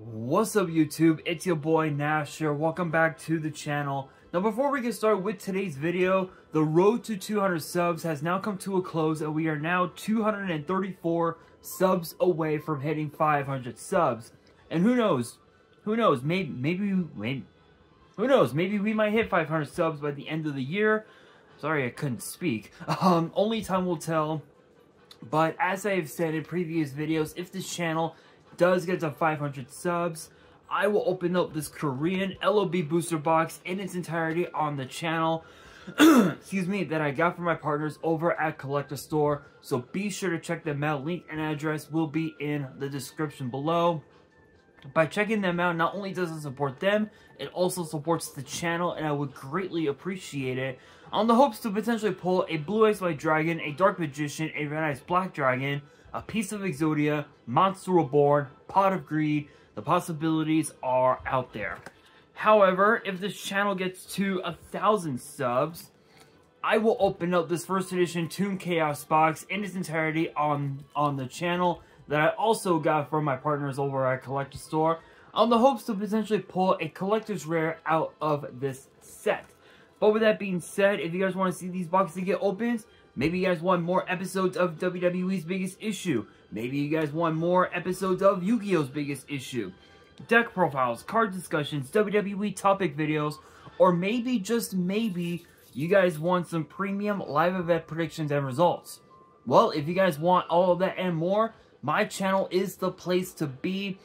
What's up YouTube, it's your boy Nash here. Welcome back to the channel. Now before we get started with today's video, the road to 200 subs has now come to a close and we are now 234 subs away from hitting 500 subs. And who knows, maybe we might hit 500 subs by the end of the year. Sorry I couldn't speak. Only time will tell. But as I have said in previous videos, if this channel does get to 500 subs, I will open up this Korean LOB booster box in its entirety on the channel. Excuse me, that I got from my partners over at Collector Store. So be sure to check them out. Link and address will be in the description below. By checking them out, not only does it support them, it also supports the channel, and I would greatly appreciate it. On the hopes to potentially pull a Blue Eyes White Dragon, a Dark Magician, a Red Eyes Black Dragon, a piece of Exodia, Monster Reborn, Pot of Greed. The possibilities are out there. However, if this channel gets to 1,000 subs, I will open up this first edition Toon Chaos box in its entirety on the channel that I also got from my partners over at Collector Store, on the hopes to potentially pull a collector's rare out of this set. But with that being said, if you guys want to see these boxes get opened, maybe you guys want more episodes of WWE's Biggest Issue, maybe you guys want more episodes of Yu-Gi-Oh's Biggest Issue, deck profiles, card discussions, WWE topic videos, or maybe, just maybe, you guys want some premium live event predictions and results. Well, if you guys want all of that and more, my channel is the place to be.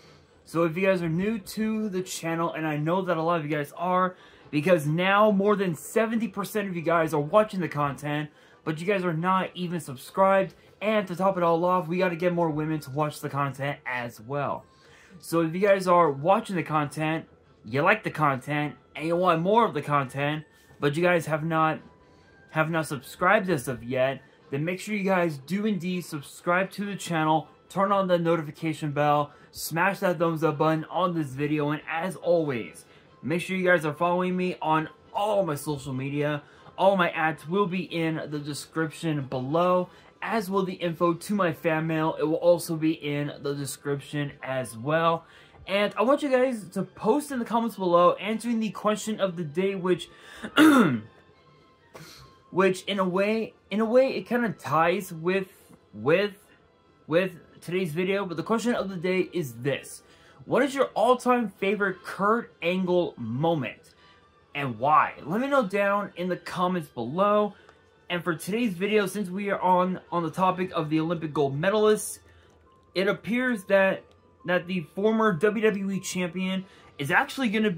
So if you guys are new to the channel, and I know that a lot of you guys are, because now more than 70% of you guys are watching the content, but you guys are not even subscribed, and to top it all off, we got to get more women to watch the content as well. So if you guys are watching the content, you like the content, and you want more of the content, but you guys have not subscribed as of yet, then make sure you guys do indeed subscribe to the channel, turn on the notification bell, smash that thumbs up button on this video, and as always, make sure you guys are following me on all my social media. All my ads will be in the description below, as will the info to my fan mail. It will also be in the description as well. And I want you guys to post in the comments below answering the question of the day, which which in a way it kind of ties with today's video. But the question of the day is this: what is your all-time favorite Kurt Angle moment, and why? Let me know down in the comments below. And for today's video, since we are on the topic of the Olympic gold medalists, it appears that the former WWE champion is actually going to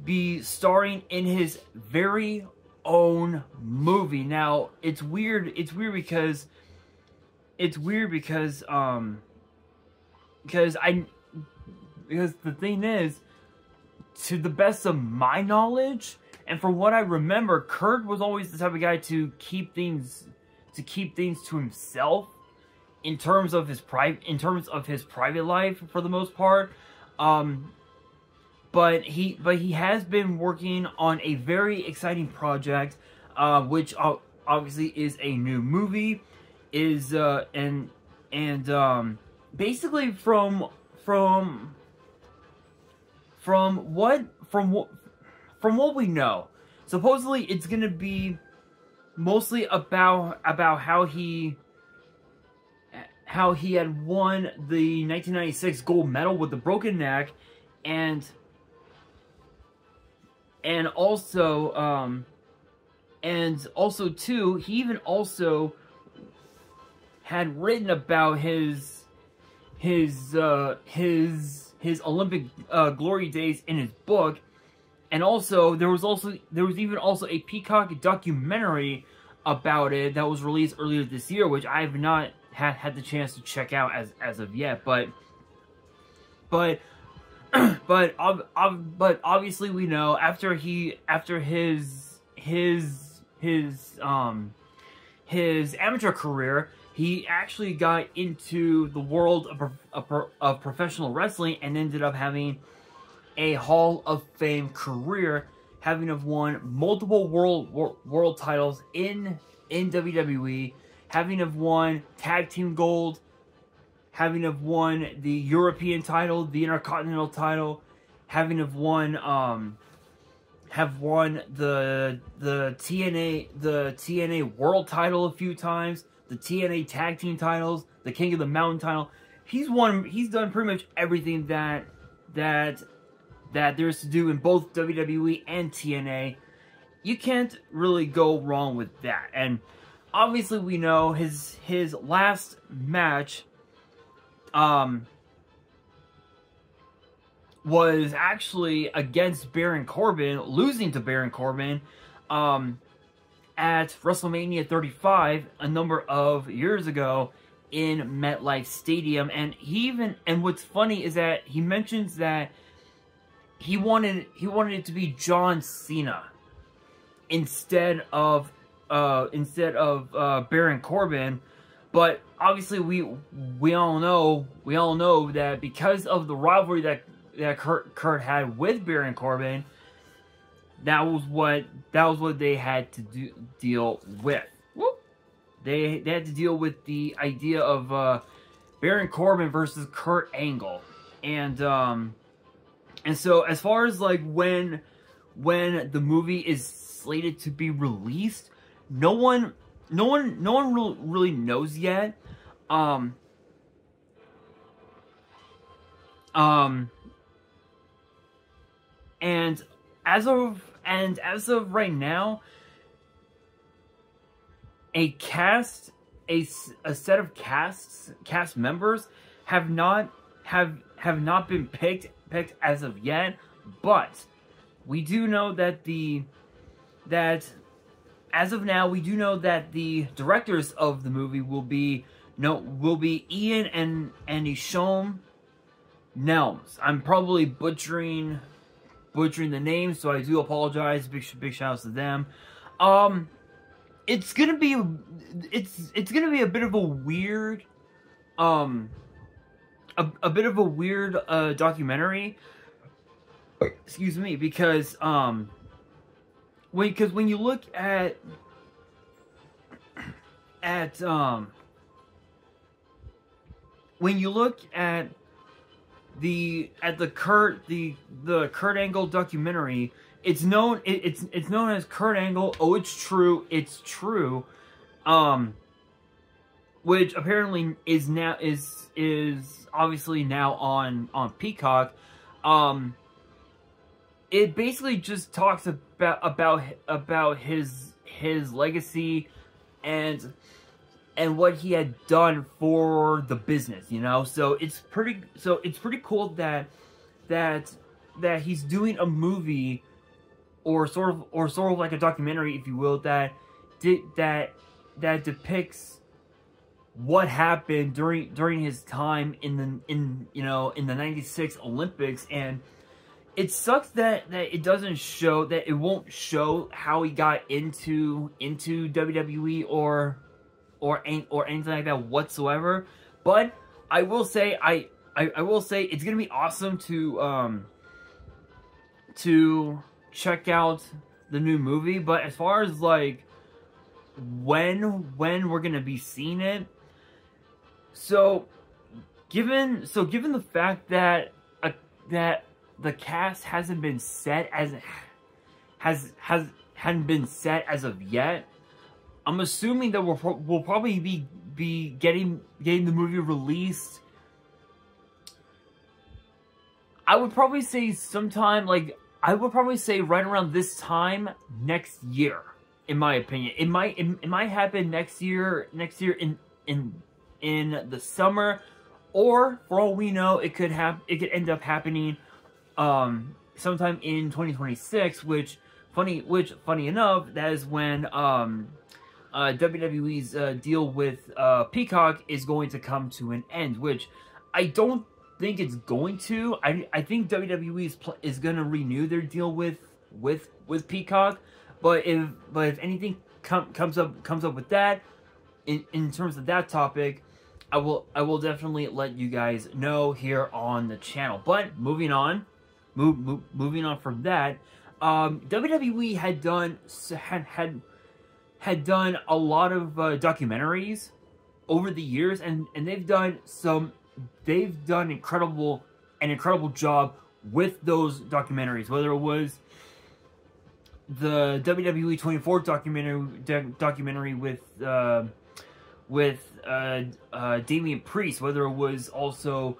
be starring in his very own movie. Now, it's weird because the thing is, to the best of my knowledge, and from what I remember, Kurt was always the type of guy to keep things to himself in terms of his private life for the most part. But he has been working on a very exciting project, which obviously is a new movie, basically from what we know, supposedly it's gonna be mostly about how he had won the 1996 gold medal with the broken neck, and also too, he even also had written about his Olympic glory days in his book. And also, there was even a Peacock documentary about it that was released earlier this year, which I have not had the chance to check out as of yet. But obviously we know after his amateur career, he actually got into the world of professional wrestling and ended up having a Hall of Fame career, having have won multiple world titles in WWE, having have won tag team gold, having have won the European title, the Intercontinental title, having have won the TNA World title a few times, the TNA Tag Team titles, the King of the Mountain title. He's done pretty much everything that there's to do in both WWE and TNA. You can't really go wrong with that. And obviously we know his last match was actually against Baron Corbin, losing to Baron Corbin at WrestleMania 35 a number of years ago in MetLife Stadium. And and what's funny is that he mentions that he wanted it to be John Cena instead of Baron Corbin. But obviously we all know that because of the rivalry that Kurt had with Baron Corbin, that was what they had to deal with. Whoop. They had to deal with the idea of Baron Corbin versus Kurt Angle. And so as far as like when the movie is slated to be released, no one really knows yet. And as of right now, a set of cast members have not been picked as of yet, but we do know that as of now, we do know that the directors of the movie will be Ian and Isham Nelms. I'm probably butchering the name, so I do apologize. Big shout outs to them. It's gonna be a bit of a weird documentary. Excuse me, because when you look at the Kurt Angle documentary, it's known as Kurt Angle. Oh, it's true, which apparently is obviously now on Peacock. It basically just talks about his legacy and what he had done for the business, you know. So it's pretty cool that he's doing a movie or sort of like a documentary, if you will, that depicts what happened during his time in the '96 Olympics. And it sucks that it won't show how he got into WWE or anything like that whatsoever. But I will say I will say it's gonna be awesome to check out the new movie. But as far as like when we're gonna be seeing it, so given the fact that the cast hadn't been set as of yet, I'm assuming that we'll probably be getting the movie released. I would probably say sometime, like, I would probably say right around this time next year, in my opinion. It might happen next year in the summer, or for all we know, it could end up happening sometime in 2026, which funny enough, that is when WWE's deal with Peacock is going to come to an end, which I don't think it's going to. I think WWE is going to renew their deal with Peacock, but if anything comes up with that in terms of that topic, I will definitely let you guys know here on the channel. But moving on from that, WWE had done a lot of documentaries over the years, and they've done some done an incredible job with those documentaries, whether it was the WWE 24 documentary with Damian Priest, whether it was also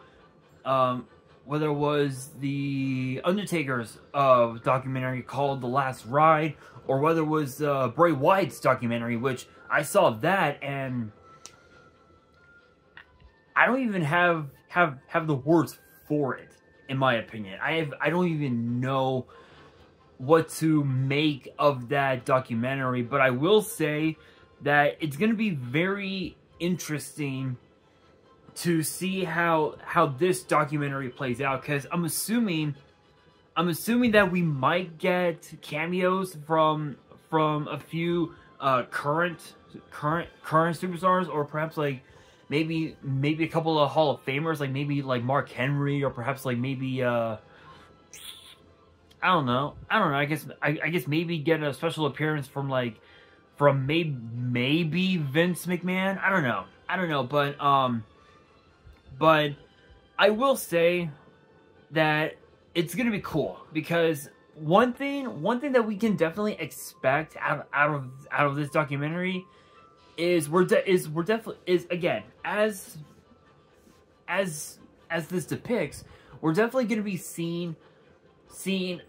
whether it was the Undertaker's documentary called The Last Ride, or whether it was Bray Wyatt's documentary, which I saw that, and I don't even have the words for it, in my opinion. I don't even know what to make of that documentary, but I will say that it's going to be very interesting to see how this documentary plays out, because I'm assuming that we might get cameos from a few current superstars, or perhaps like maybe a couple of Hall of Famers, like maybe like Mark Henry, or perhaps like maybe I don't know. I guess maybe get a special appearance from maybe Vince McMahon. I don't know, but I will say that it's gonna be cool, because one thing that we can definitely expect out of this documentary is again, as this depicts, we're definitely gonna be seeing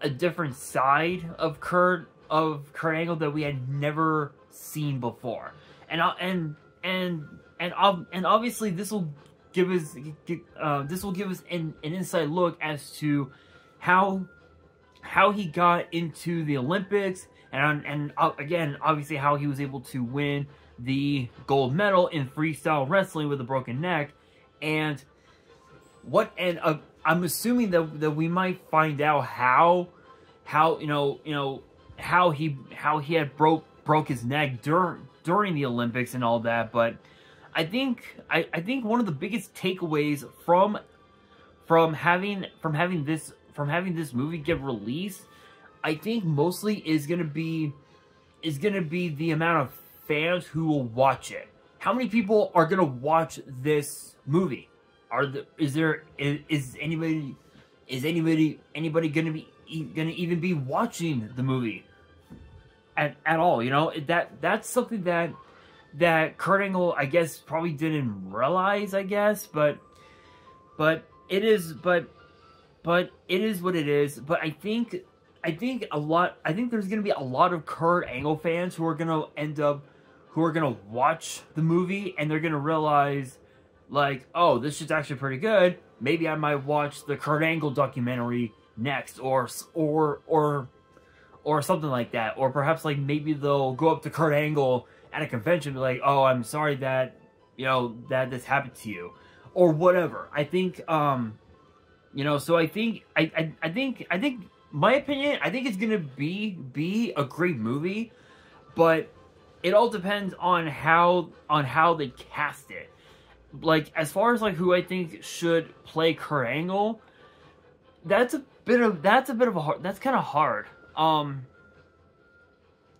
a different side of Kurt Angle that we had never seen before, and obviously this will give us an inside look as to how he got into the Olympics, and again, obviously how he was able to win the gold medal in freestyle wrestling with a broken neck, and I'm assuming that we might find out how he had broke his neck during the Olympics and all that. But I think one of the biggest takeaways from having this movie get released, I think mostly is gonna be the amount of fans who will watch it. How many people are gonna watch this movie? Is anybody gonna even be watching the movie at all? You know, that's something that Kurt Angle, I guess, probably didn't realize, I guess, but it is what it is. But I think there's gonna be a lot of Kurt Angle fans who are gonna watch the movie, and they're gonna realize, like, oh, this shit's actually pretty good. Maybe I might watch the Kurt Angle documentary next, or something like that. Or perhaps, like, maybe they'll go up to Kurt Angle at a convention and be like, oh, I'm sorry that, that this happened to you, or whatever. I think, so I think, my opinion, I think it's gonna be a great movie, but it all depends on how they cast it. Like, as far as like who I think should play Kurt Angle, that's kind of hard.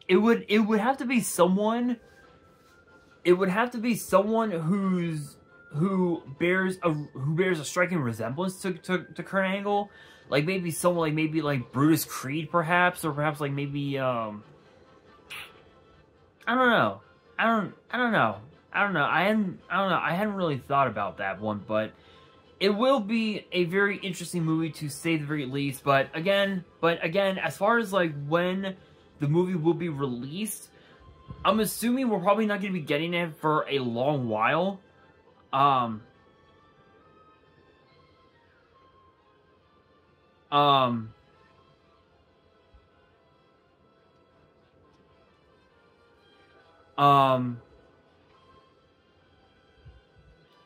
It would have to be someone. It would have to be someone who bears a striking resemblance to Kurt Angle. Like maybe someone like Brutus Creed, perhaps, or perhaps like maybe I don't know. I hadn't really thought about that one, but it will be a very interesting movie, to say the very least. But again, as far as like when the movie will be released, I'm assuming we're probably not going to be getting it for a long while.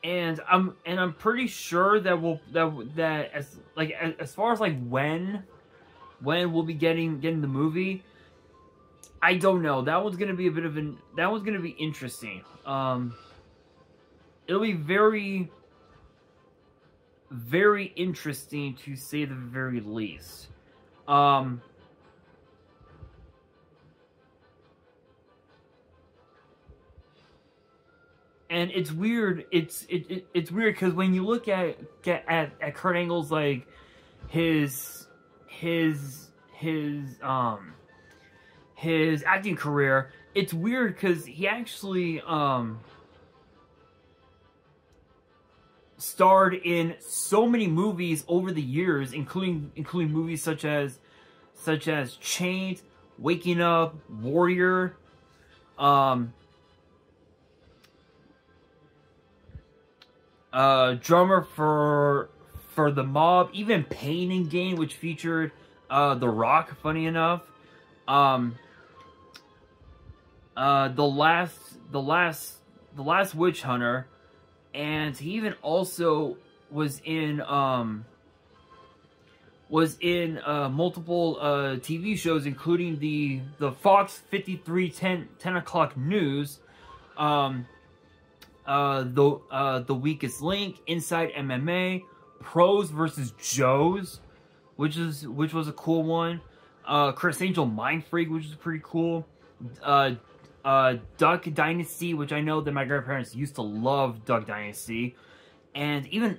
And I'm pretty sure that as far as like when we'll be getting the movie, I don't know. That one's gonna be interesting. It'll be very, very interesting, to say the very least. and it's weird. It's weird because when you look at Kurt Angle's like his acting career, it's weird because he actually starred in so many movies over the years, including movies such as Chained, Waking Up, Warrior, drummer for The Mob, even Pain and Gain, which featured The Rock, funny enough. The last Witch Hunter, and he even also was in multiple TV shows, including the Fox 53 10 o'clock news, the Weakest Link, Inside MMA, Pros versus Joes, which was a cool one. Chris Angel Mind Freak, which is pretty cool. Duck Dynasty, which I know that my grandparents used to love Duck Dynasty, and even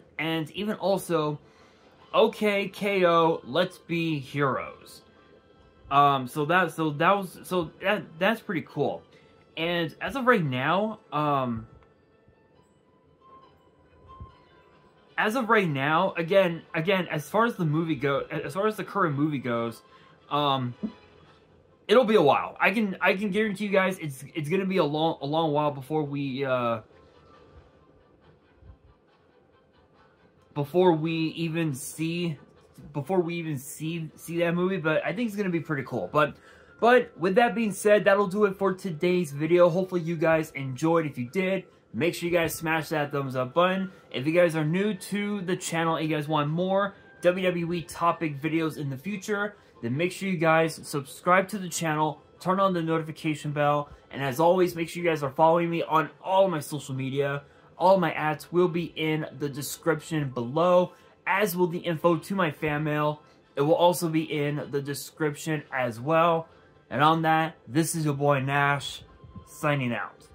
also OK KO Let's Be Heroes. So that's pretty cool. And as of right now, again, as far as the movie as far as the current movie goes, it'll be a while. I can guarantee you guys it's gonna be a long while before we even see that movie, but I think it's gonna be pretty cool. But with that being said, that'll do it for today's video. Hopefully you guys enjoyed. If you did, make sure you guys smash that thumbs up button. If you guys are new to the channel and you guys want more WWE topic videos in the future, then make sure you guys subscribe to the channel, turn on the notification bell, and as always, make sure you guys are following me on all of my social media. All of my ads will be in the description below, as will the info to my fan mail. It will also be in the description as well. And on that, this is your boy Nash, signing out.